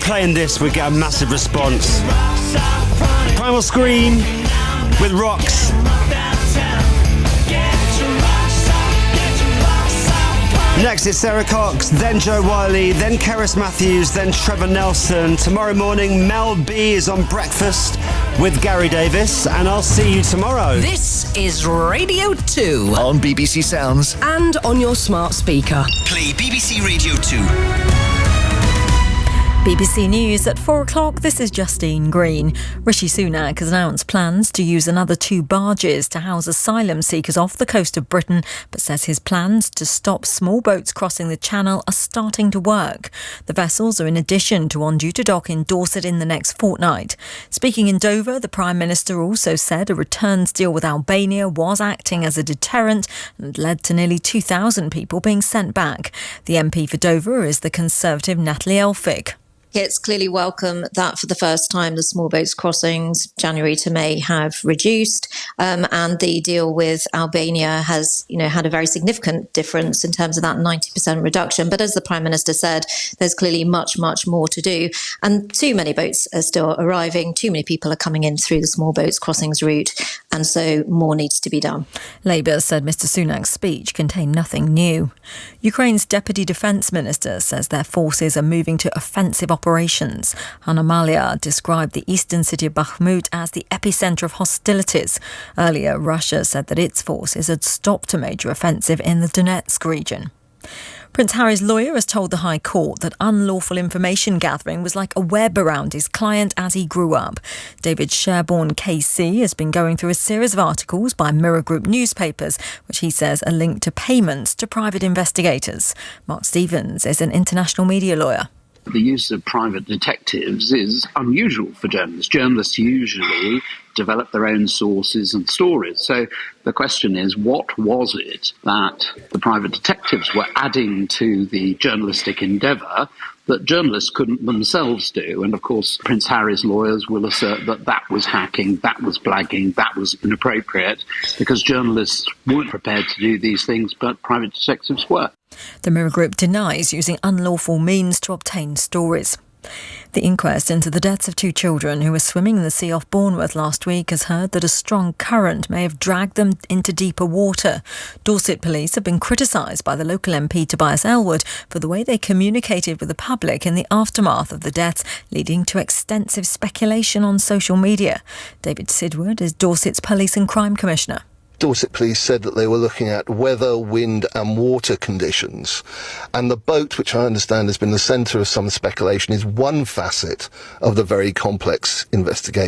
playing this, we get a massive response. Primal Scream with Rocks. Next it's Sarah Cox, then Joe Wiley, then Keris Matthews, then Trevor Nelson. Tomorrow morning, Mel B is on Breakfast with Gary Davis, and I'll see you tomorrow. This is Radio 2. On BBC Sounds. And on your smart speaker. Play BBC Radio 2. BBC News at 4 o'clock. This is Justine Green. Rishi Sunak has announced plans to use another 2 barges to house asylum seekers off the coast of Britain, but says his plans to stop small boats crossing the Channel are starting to work. The vessels are in addition to one due to dock in Dorset in the next fortnight. Speaking in Dover, the Prime Minister also said a returns deal with Albania was acting as a deterrent and led to nearly 2,000 people being sent back. The MP for Dover is the Conservative Natalie Elphicke. It's clearly welcome that for the first time the small boats crossings January to May have reduced, and the deal with Albania has, had a very significant difference in terms of that 90% reduction. But as the Prime Minister said, there's clearly much, much more to do, and too many boats are still arriving. Too many people are coming in through the small boats crossings route, and so more needs to be done. Labour said Mr Sunak's speech contained nothing new. Ukraine's Deputy Defence Minister says their forces are moving to offensive operations. Hanna Maliar described the eastern city of Bakhmut as the epicentre of hostilities. Earlier, Russia said that its forces had stopped a major offensive in the Donetsk region. Prince Harry's lawyer has told the High Court that unlawful information gathering was like a web around his client as he grew up. David Sherborne KC has been going through a series of articles by Mirror Group newspapers, which he says are linked to payments to private investigators. Mark Stevens is an international media lawyer. The use of private detectives is unusual for journalists. Journalists usually develop their own sources and stories. So the question is, what was it that the private detectives were adding to the journalistic endeavour that journalists couldn't themselves do? And of course, Prince Harry's lawyers will assert that that was hacking, that was blagging, that was inappropriate, because journalists weren't prepared to do these things, but private detectives were. The Mirror Group denies using unlawful means to obtain stories. The inquest into the deaths of 2 children who were swimming in the sea off Bournemouth last week has heard that a strong current may have dragged them into deeper water. Dorset police have been criticised by the local MP Tobias Elwood for the way they communicated with the public in the aftermath of the deaths, leading to extensive speculation on social media. David Sidwood is Dorset's Police and Crime Commissioner. Dorset Police said that they were looking at weather, wind and water conditions. And the boat, which I understand has been the centre of some speculation, is one facet of the very complex investigation.